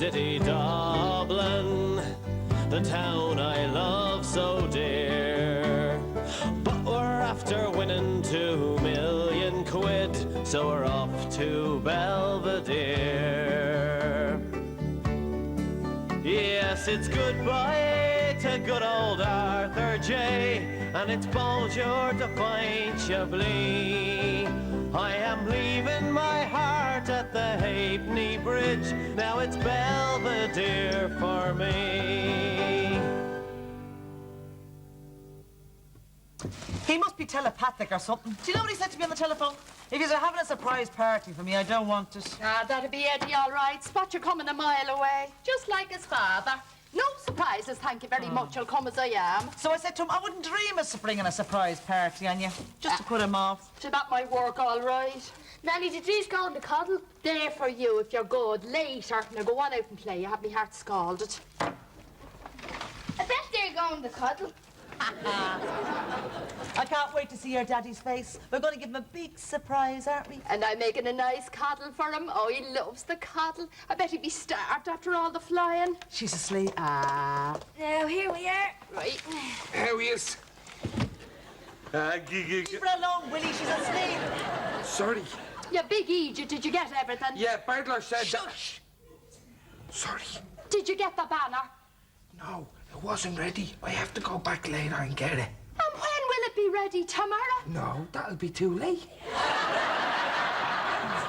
city Dublin, the town I love so dear. But we're after winning 2 million quid, so we're off to Belvedere. Yes, it's goodbye to good old Arthur J, and it's bonjour to fine Chablis. I am leaving my heart at the Halfpenny Bridge, now it's Belvedere for me. He must be telepathic or something. Do you know what he said to me on the telephone? If you're having a surprise party for me, I don't want it. Ah, that'll be Eddie, all right. Spot you're coming a mile away, just like his father. No surprises, thank you very much. I'll come as I am. So I said to him, I wouldn't dream of bringing a surprise party on you, just to put him off. So that might work, all right. Nanny, did you go on the Coddle? There for you, if you're good. Later. Now go on out and play. You have me heart scalded. I bet they're going to Coddle. I can't wait to see your daddy's face. We're going to give him a big surprise, aren't we? And I'm making a nice coddle for him. Oh, he loves the coddle. I bet he'd be starved after all the flying. She's asleep. Ah. Now, here we are. Right. How is? Leave her alone, Willie. She's asleep. Sorry. Yeah, Big Egypt, did you get everything? Yeah, Bardler said... Shush! Sorry. Did you get the banner? No, it wasn't ready. I have to go back later and get it. And when will it be ready? Tomorrow? No, that'll be too late.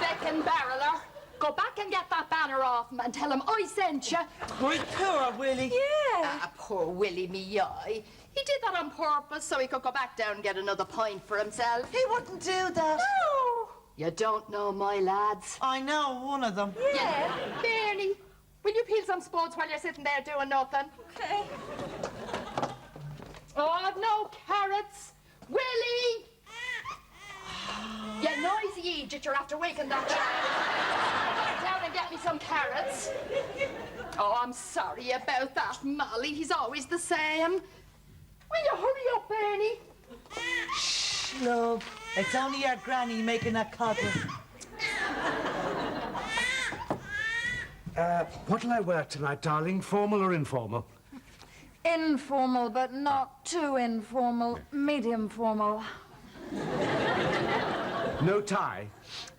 Second barreler. Go back and get that banner off him and tell him I sent you. Poor Willie. Yeah. Ah, poor Willie, me eye. He did that on purpose so he could go back down and get another pint for himself. He wouldn't do that. No. You don't know my lads. I know one of them. Yeah. Bernie, will you peel some spuds while you're sitting there doing nothing? Okay. Oh, I've no carrots. Willie! You noisy Egypt, you're after waking that child. Get down and get me some carrots. Oh, I'm sorry about that, Molly. He's always the same. Will you hurry up, Bernie? Shh, love. It's only your granny making a coddle. What'll I wear tonight, darling? Formal or informal? Informal, but not too informal. Medium formal. No tie?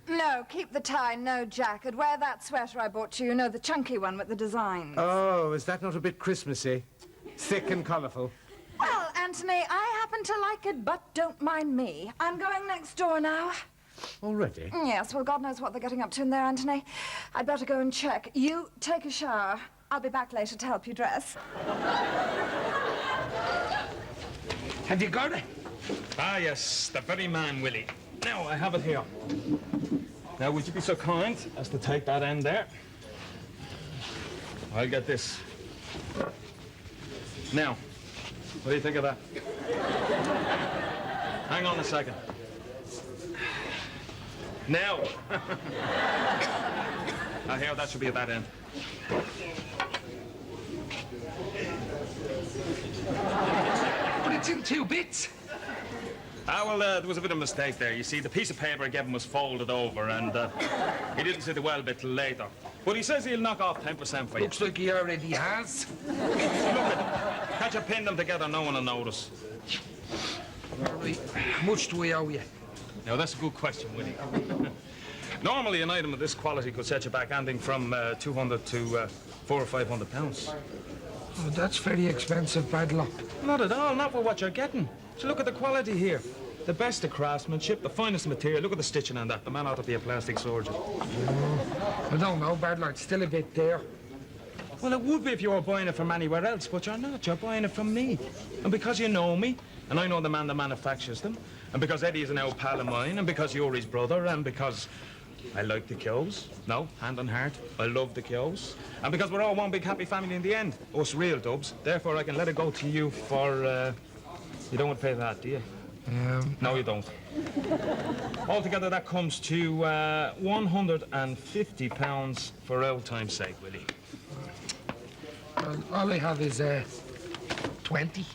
No, keep the tie, no jacket. Wear that sweater I bought you, the chunky one with the designs. Oh, is that not a bit Christmassy? Thick and colourful? Well, Anthony, I happen to like it, but don't mind me. I'm going next door now. Already? Yes, well, God knows what they're getting up to in there, Anthony. I'd better go and check. You take a shower. I'll be back later to help you dress. Have you got it? Ah, yes, the very man, Willie. Now, I have it here. Now, would you be so kind as to take that end there? I'll get this. Now, what do you think of that? Hang on a second. Now. Now, here, that should be at that end. But it's in 2 bits. Ah, well, there was a bit of a mistake there. You see, the piece of paper I gave him was folded over, and he didn't see the well bit till later. But he says he'll knock off 10% for you. Looks like he already has. Look at can't you pin them together? No one will notice. All right. How much do we owe you? Now, that's a good question, Willie. Normally, an item of this quality could set you back anything from 200 to 400 or 500 pounds. Oh, that's very expensive, bad luck. Not at all, not for what you're getting. So look at the quality here. The best of craftsmanship, the finest material. Look at the stitching on that. The man ought to be a plastic surgeon. I don't know, Bardler. It's still a bit there. Well, it would be if you were buying it from anywhere else, but you're not. You're buying it from me. And because you know me, and I know the man that manufactures them, and because Eddie is an old pal of mine, and because you're his brother, and because I like the cows. No, hand on heart, I love the cows. And because we're all one big happy family in the end, us real dubs, therefore I can let it go to you for, you don't want to pay that, do you? No, you don't. Altogether, that comes to £150 for old time's sake, Willie. All I have is 20.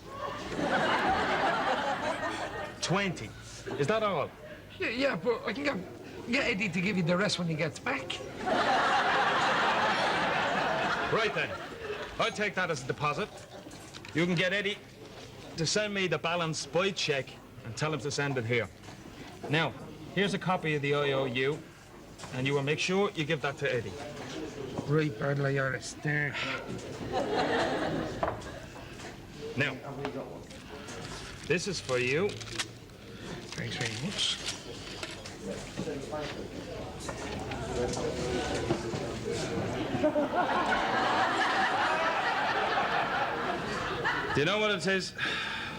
20? Is that all? Yeah, but I can get Eddie to give you the rest when he gets back. Right then. I'll take that as a deposit. You can get Eddie to send me the balance by check and tell him to send it here. Now, here's a copy of the IOU, and you will make sure you give that to Eddie. Right, Coddle, you're a star. Now, this is for you. Thanks very much. Do you know what it is?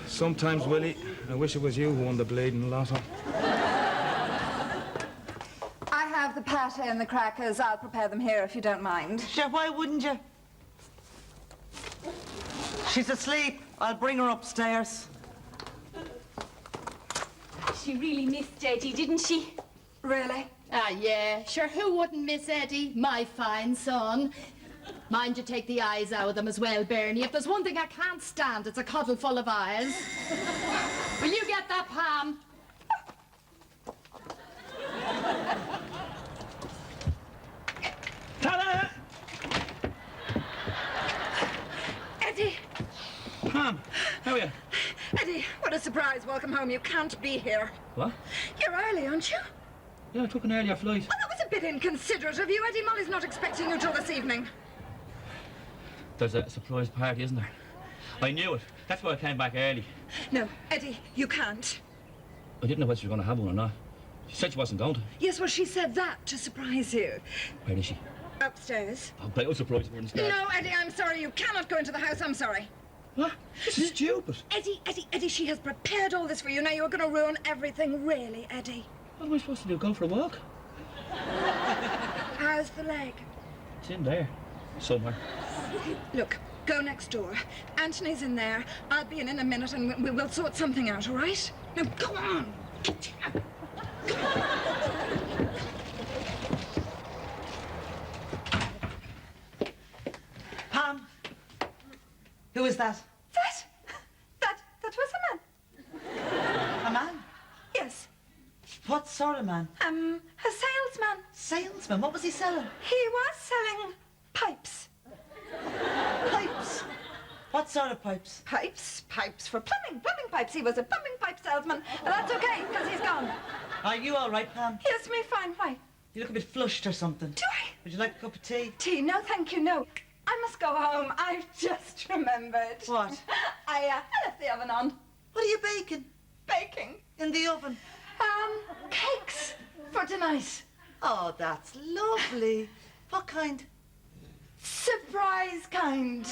Sometimes, Willie, I wish it was you who won the bleeding lotto. I have the pate and the crackers. I'll prepare them here if you don't mind. Sure, why wouldn't you? She's asleep. I'll bring her upstairs. She really missed Eddie, didn't she? Really? Ah, yeah. Sure, who wouldn't miss Eddie? My fine son. Mind you take the eyes out of them as well, Bernie. If there's one thing I can't stand, it's a coddle full of eyes. Will you get that, Pam? Ta-da! Eddie! Pam, how are you? Eddie, what a surprise. Welcome home. You can't be here. What? You're early, aren't you? Yeah, I took an earlier flight. Oh, that was a bit inconsiderate of you. Eddie Molly's not expecting you till this evening. There's a surprise party, isn't there? I knew it. That's why I came back early. No, Eddie, you can't. I didn't know whether she was going to have one or not. She said she wasn't going to. Yes, well, she said that to surprise you. Where is she? Upstairs. Oh, but I was surprised it wouldn't start. No, Eddie, I'm sorry. You cannot go into the house. I'm sorry. What? This is stupid. Eddie, she has prepared all this for you. Now you're going to ruin everything, really, Eddie. What am I supposed to do? Go for a walk? How's the leg? It's in there. Somewhere. Look, go next door. Anthony's in there. I'll be in a minute and we'll sort something out, all right? Now, go on. Pam, who is that? That was a man. A man? Yes. What sort of man? A salesman. Salesman? What was he selling? He was selling pipes. Pipes. What sort of pipes? Pipes for plumbing pipes. He was a plumbing pipe salesman. And that's okay, because he's gone. Are you all right, Pam? Yes, me fine. Why? You look a bit flushed or something. Do I? Would you like a cup of tea? Tea? No, thank you, no. I must go home. I've just remembered. What? I left the oven on. What are you baking? Baking. In the oven? Cakes for tonight. Oh, that's lovely. What kind? Surprise kind.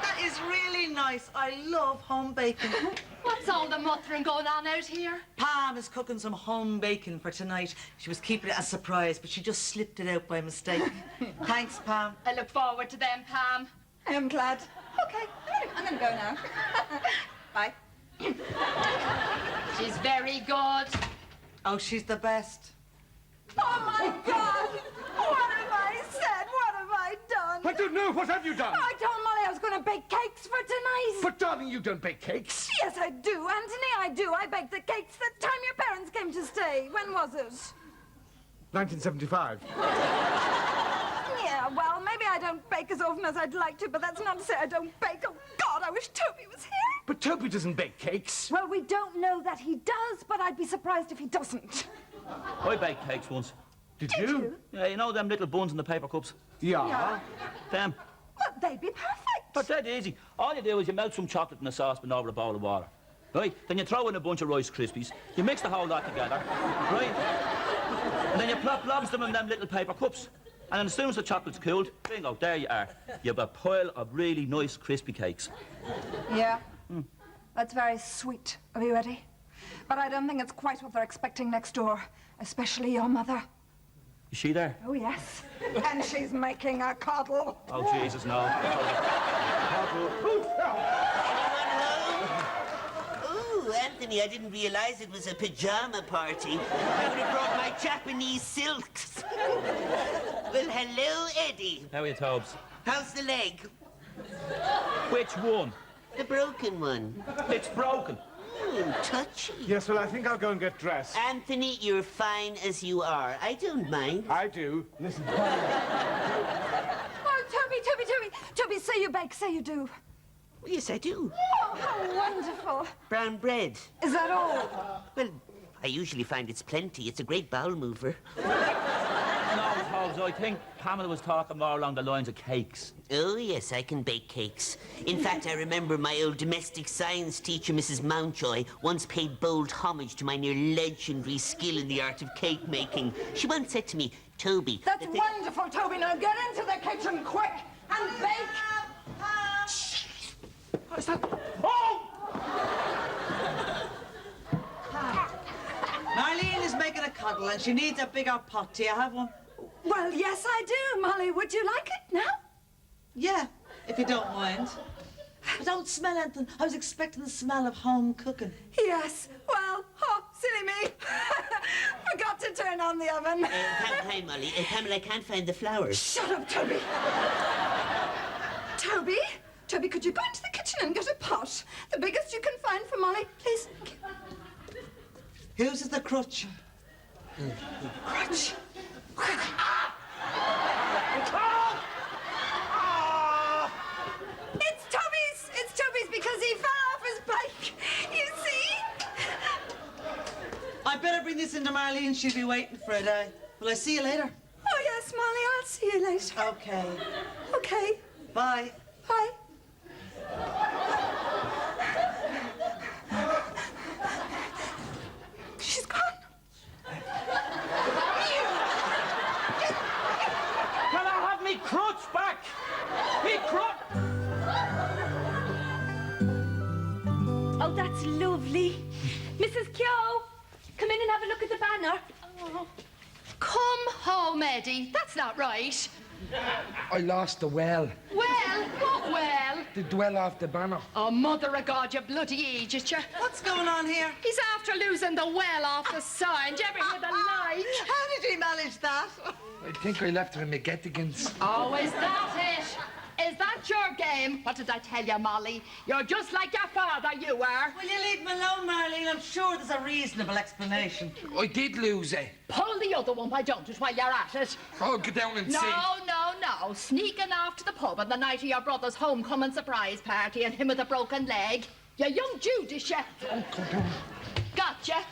That is really nice. I love home baking. What's all the muttering going on out here? Pam is cooking some home bacon for tonight. She was keeping it a surprise, but she just slipped it out by mistake. Thanks, Pam. I look forward to them, Pam. I am glad. Okay, I'm gonna go now. Bye. She's very good. Oh, she's the best. Oh, my God! What have I said? What have I done? I don't know. What have you done? I told Molly I was going to bake cakes for tonight. But, darling, you don't bake cakes. Yes, I do, Anthony, I do. I baked the cakes the time your parents came to stay. When was it? 1975. Yeah, well, maybe I don't bake as often as I'd like to, but that's not to say I don't bake. Oh, God, I wish Toby was here. But Toby doesn't bake cakes. Well, we don't know that he does, but I'd be surprised if he doesn't. I baked cakes once. Did you? Yeah, you know them little buns in the paper cups? Yeah. Them. Well, they'd be perfect. But dead easy. All you do is you melt some chocolate in a saucepan over a bowl of water. Right? Then you throw in a bunch of Rice Krispies. You mix the whole lot together. Right? And then you plop them in them little paper cups. And then as soon as the chocolate's cooled, bingo, there you are. You have a pile of really nice crispy cakes. Yeah. That's very sweet of you, Eddie. But I don't think it's quite what they're expecting next door, especially your mother. Is she there? Oh, yes. And she's making a coddle. Oh, Jesus, no. Oh, Anthony, I didn't realize it was a pajama party. I would have brought my Japanese silks. Well, hello, Eddie. How are you, Tobes? How's the leg? Which one? The broken one. It's broken. Touchy. Yes, well, I think I'll go and get dressed. Anthony, you're fine as you are. I don't mind. I do. Listen. Oh, Toby, say you bake, say you do. Yes, I do. Oh, how wonderful. Brown bread. Is that all? Well, I usually find it's plenty. It's a great bowel mover. No, Hobbs, I think Pamela was talking more along the lines of cakes. Oh, yes, I can bake cakes. In fact, I remember my old domestic science teacher, Mrs. Mountjoy, once paid bold homage to my near legendary skill in the art of cake making. She once said to me, Toby... That's wonderful, Toby. Now get into the kitchen quick and bake. What's that? Oh! Marlene is making a cuddle and she needs a bigger pot. Do you have one? Well, yes, I do, Molly. Would you like it now? Yeah, if you don't mind. I don't smell anything. I was expecting the smell of home cooking. Yes. Well, oh, silly me. Forgot to turn on the oven. Hi, Molly. Pamela, I can't find the flowers. Shut up, Toby. Toby, could you go into the kitchen and get a pot? The biggest you can find for Molly, please. Whose is the crutch? Crutch. It's Toby's because he fell off his bike. You see? I better bring this into Marlene. She'll be waiting for it. Will I see you later? Oh, yes, Molly, I'll see you later. Okay. Okay. Bye. Bye. She's gone. Can I have me crutch back? Me crutch! Oh, that's lovely. Mrs. Kyo, come in and have a look at the banner. Oh. Come home, Eddie. That's not right. I lost the well. Well, what well? The dwell off the banner. Oh, mother of God, you bloody idiot, you. What's going on here? He's after losing the well off the sign. Do you ever hear the like? How did he manage that? I think I left her in McGettigan's. Oh, is that it? Is that your game? What did I tell you, Molly? You're just like your father, you were. Will you leave him alone, Marlene? I'm sure there's a reasonable explanation. I did lose it. Pull the other one, why don't you, while you're at it? Oh, get down and No, see. no. Sneaking off to the pub on the night of your brother's homecoming surprise party and him with a broken leg. You young Judas, you. Oh, come down. Gotcha.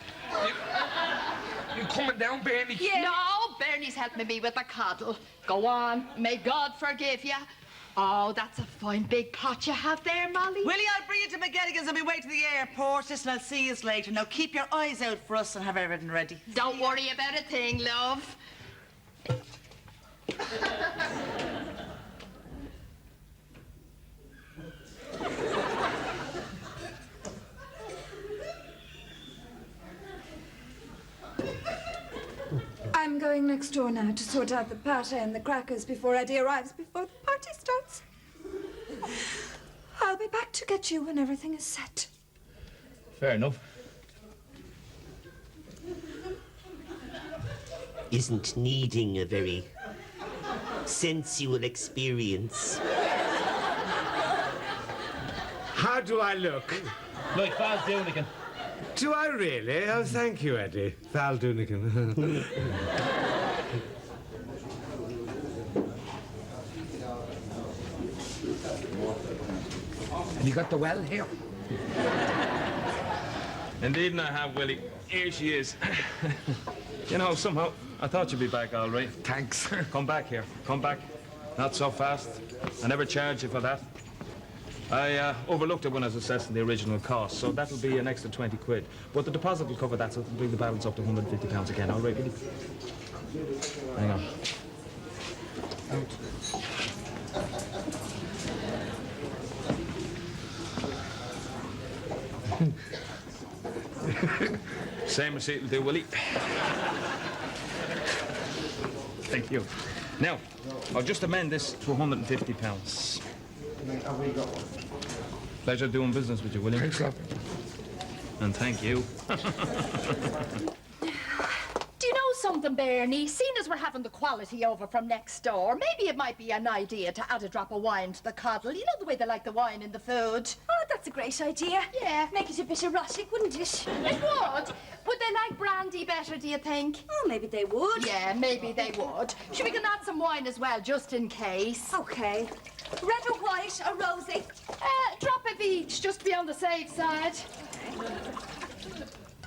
You coming down, Bernie? Yeah. No, Bernie's helping me with the coddle. Go on. May God forgive you. Oh, that's a fine big pot you have there, Molly. Willie, I'll bring you to McGettigan's and we wait to the airport. Listen, I'll see you later. Now keep your eyes out for us and have everything ready. Don't worry about a thing, love. I'm going next door now to sort out the pate and the crackers before Eddie arrives, before the party starts. I'll be back to get you when everything is set. Fair enough. Isn't kneading a very sensual experience? How do I look? Like Val Doonican. Do I really? Oh, thank you, Eddie. Val Doonican. Have you got the well here? Indeed I have, Willie. Here she is. You know, somehow, I thought you'd be back all right. Thanks. Come back here. Come back. Not so fast. I never charged you for that. I overlooked it when I was assessing the original cost, so that'll be an extra 20 quid. But the deposit will cover that, so it'll bring the balance up to £150 again. All right, Willie? Hang on. Same receipt will do, Willie. Thank you. Now, I'll just amend this to £150. Pleasure doing business with you, William. Thanks, love. And thank you. Do you know something, Bernie? Seeing as we're having the quality over from next door, maybe it might be an idea to add a drop of wine to the coddle. You know the way they like the wine in the food. Oh, that's that's a great idea. Yeah. Make it a bit erotic, wouldn't it? It would. Would they like brandy better, do you think? Oh, maybe they would. Yeah, maybe they would. Should we can add some wine as well, just in case? Okay. Red or white or rosy? Drop of each, just to be on the safe side.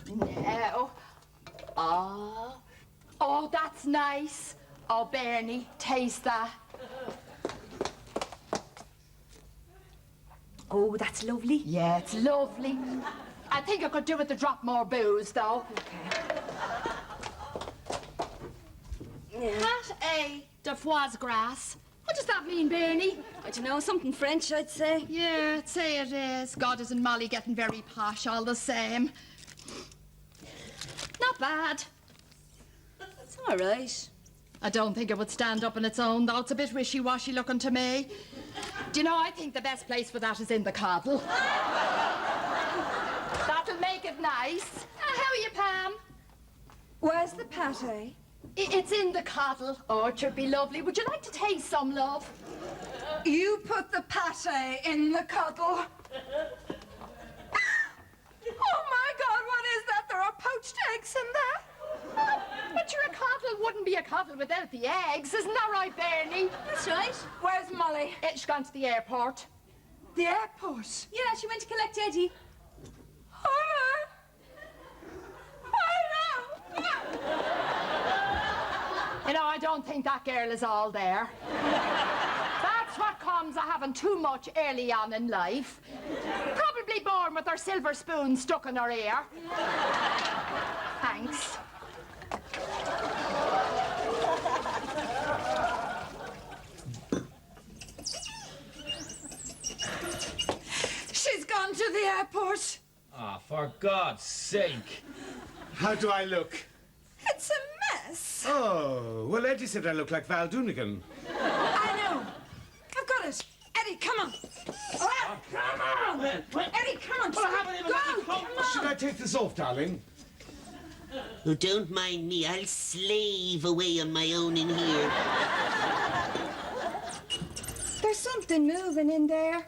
No. Oh, that's nice. Oh, Bernie, taste that. Oh, that's lovely. Yeah, it's lovely. I think I could do with a drop more booze, though. Yeah. Pat a de foie gras. What does that mean, Bernie? I don't know, something French, I'd say. Yeah, I'd say it is. God, isn't Molly getting very posh all the same? Not bad. It's all right. I don't think it would stand up on its own, though. It's a bit wishy-washy looking to me. Do you know, I think the best place for that is in the Coddle. That'll make it nice. How are you, Pam? Where's the pate? It's in the Coddle. Oh, it should be lovely. Would you like to taste some, love? You put the pate in the Coddle. Oh my God, what is that? There are poached eggs in there. But a Coddle wouldn't be a Coddle without the eggs. Isn't that right, Bernie? That's right. Where's Molly? She's gone to the airport. The airport. Yeah, she went to collect Eddie. You know, I don't think that girl is all there. That's what comes of having too much early on in life. Probably born with her silver spoon stuck in her ear. Thanks. She's gone to the airport. Ah, for God's sake. How do I look? It's a mess. Oh, well, Eddie said I look like Val Doonican. I know. I've got it. Eddie, come on. Oh, come on. Eddie, come on. Go. Come on. Should I take this off, darling? Oh, don't mind me. I'll slave away on my own in here. There's something moving in there.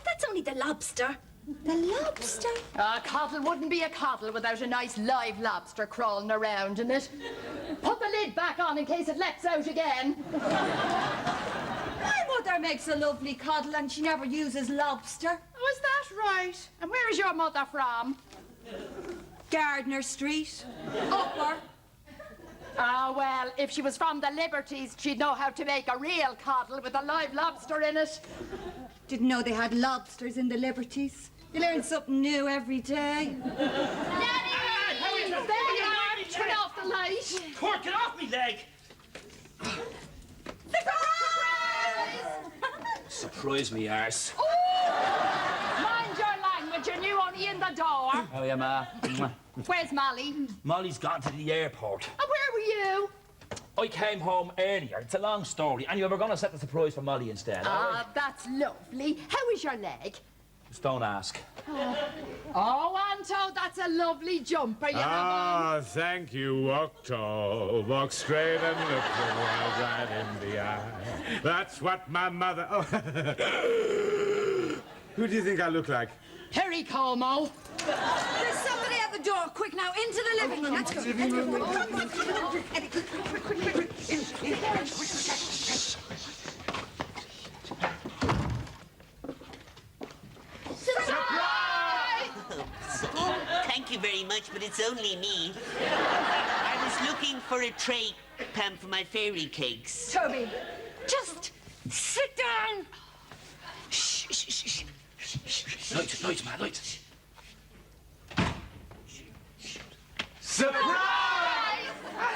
That's only the lobster. The lobster. A Coddle wouldn't be a Coddle without a nice live lobster crawling around in it. Put the lid back on in case it lets out again. My mother makes a lovely Coddle and she never uses lobster. Oh, is that right? And where is your mother from? Gardner Street. Upper. Ah, well, if she was from the Liberties, she'd know how to make a real Coddle with a live lobster in it. Didn't know they had lobsters in the Liberties. You learn something new every day. Daddy! There you are! Turn off the light. Court, get off me leg! Surprise me, arse. Mind your language, and you only in the door. How are you, Ma? Where's Molly? Molly's gone to the airport. And where were you? I came home earlier. It's a long story. Anyway, we're going to set the surprise for Molly instead. all right? Ah, that's lovely. How is your leg? Just don't ask. Oh, Anto, that's a lovely jumper you have Ah, thank you, Octo. Walk straight and look the world right in the eye. That's what my mother... Oh. Who do you think I look like? on. Perry Como. There's somebody at the door. Quick now, into the living room. Let's go. Come on. Eddie, quick. Thank you very much, but it's only me. I was looking for a tray, Pam, for my fairy cakes. Toby, just sit down. Shh. Lights, man, lights. Surprise!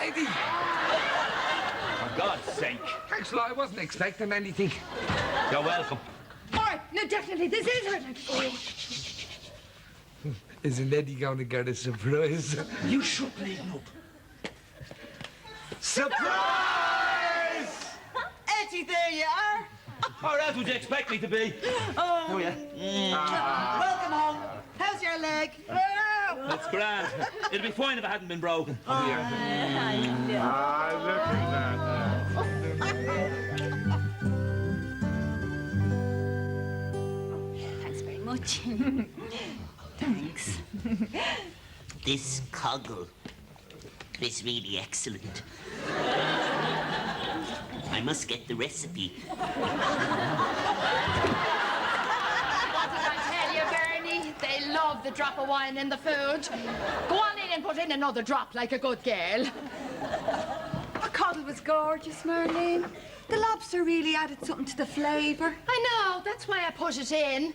Eddie! For God's sake. Thanks a lot. I wasn't expecting anything. You're welcome. All right, no, definitely, this is her. Isn't Eddie going to get a surprise? You should bleed up. Surprise! Eddie, there you are. How else would you expect me to be? Oh, yeah. Welcome home. How's your leg? That's grand. It'd be fine if it hadn't been broken. Ah, look at that. Thanks very much. much. Thanks. This Coddle is really excellent. I must get the recipe. What did I tell you, Bernie? They love the drop of wine in the food. Go on in and put in another drop like a good girl. The Coddle was gorgeous, Marlene. The lobster really added something to the flavour. I know, that's why I put it in.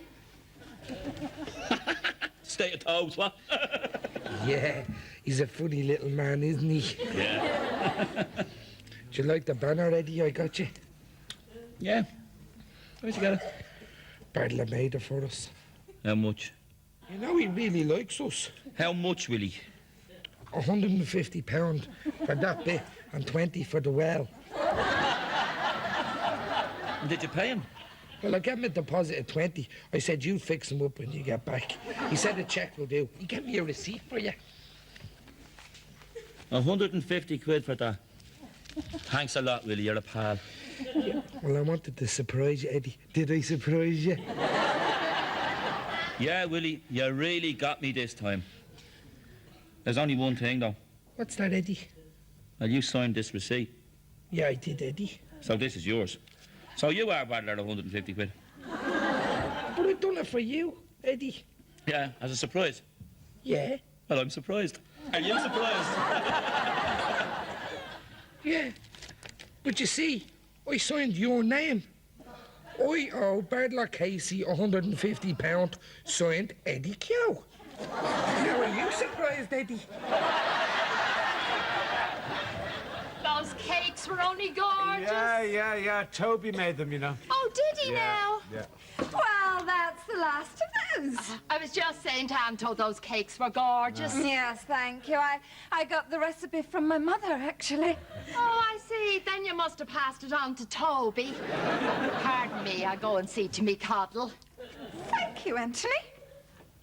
Stay at toes, what? Yeah, he's a funny little man, isn't he? Yeah. Do you like the banner, Eddie? I got you. Yeah. Where'd you get it? Bartler made it for us. How much? You know, he really likes us. How much, Willie? £150 for that bit and 20 for the well. Did you pay him? Well, I gave him a deposit of 20. I said, you fix him up when you get back. He said a cheque will do. He gave me a receipt for you. 150 quid for that. Thanks a lot, Willie. You're a pal. Well, I wanted to surprise you, Eddie. Did I surprise you? Yeah, Willie, you really got me this time. There's only one thing, though. What's that, Eddie? Well, you signed this receipt. Yeah, I did, Eddie. So this is yours. So you are Bartler 150 quid. But I've done it for you, Eddie. Yeah, as a surprise. Yeah? Well, I'm surprised. Are you surprised? Yeah. But you see, I signed your name. I owe Bartler Casey £150, signed Eddie Q. Now are you surprised, Eddie? Those cakes were only gorgeous. Yeah. Toby made them, you know. Oh, did he now? Yeah. Well, that's the last of those. I was just saying to Anto those cakes were gorgeous. Yes, thank you. I got the recipe from my mother, actually. Oh, I see. Then you must have passed it on to Toby. Pardon me, I'll go and see to me Coddle. Thank you, Anthony.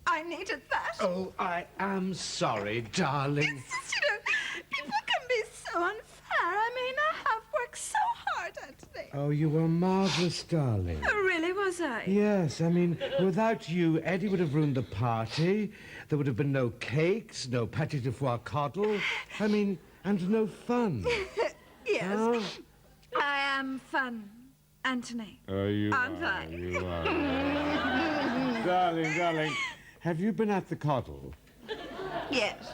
I needed that. Oh, I am sorry, darling. It's just, you know, people can be so unfair. I mean, I have worked so hard, Anthony. Oh, you were marvellous, darling. Oh, really, was I? Yes, I mean, without you, Eddie would have ruined the party. There would have been no cakes, no pâté de foie Coddle. I mean, and no fun. Yes. Oh. I am fun, Anthony. Oh, you Aren't I? You are. Darling, have you been at the Coddle? Yes.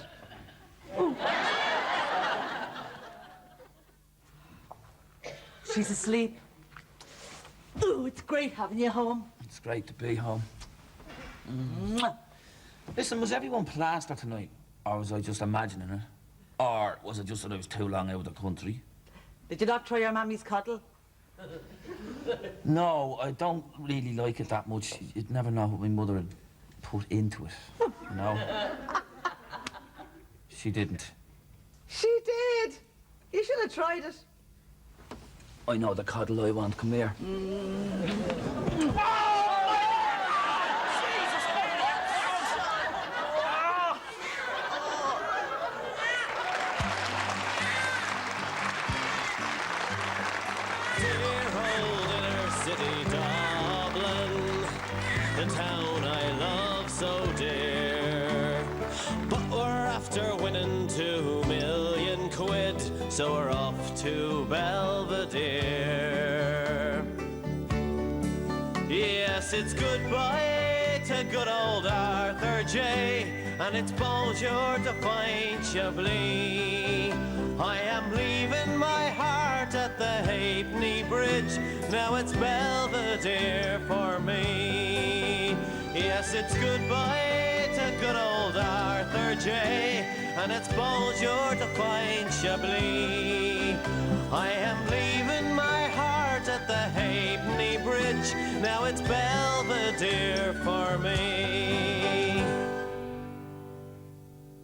She's asleep. Ooh, it's great having you home. It's great to be home. Listen, was everyone plastered tonight? Or was I just imagining it? Or was it just that I was too long out of the country? Did you not try your mammy's Coddle? No, I don't really like it that much. You'd never know what my mother had put into it, you know? She didn't. She did. You should have tried it. I know the Coddle I want. Come here. Dear old inner city Dublin, the town I love so dear. But we're after winning 2 million quid, so we're off to Belvedere. Yes, it's goodbye to good old Arthur J, and it's bonjour to fine Chablis. I am leaving my heart at the Halfpenny Bridge. Now it's Belvedere for me. Yes, it's goodbye to good old Arthur J, and it's bonjour to fine Chablis. I am leaving my heart at the Halfpenny Bridge. Now it's Belvedere for me.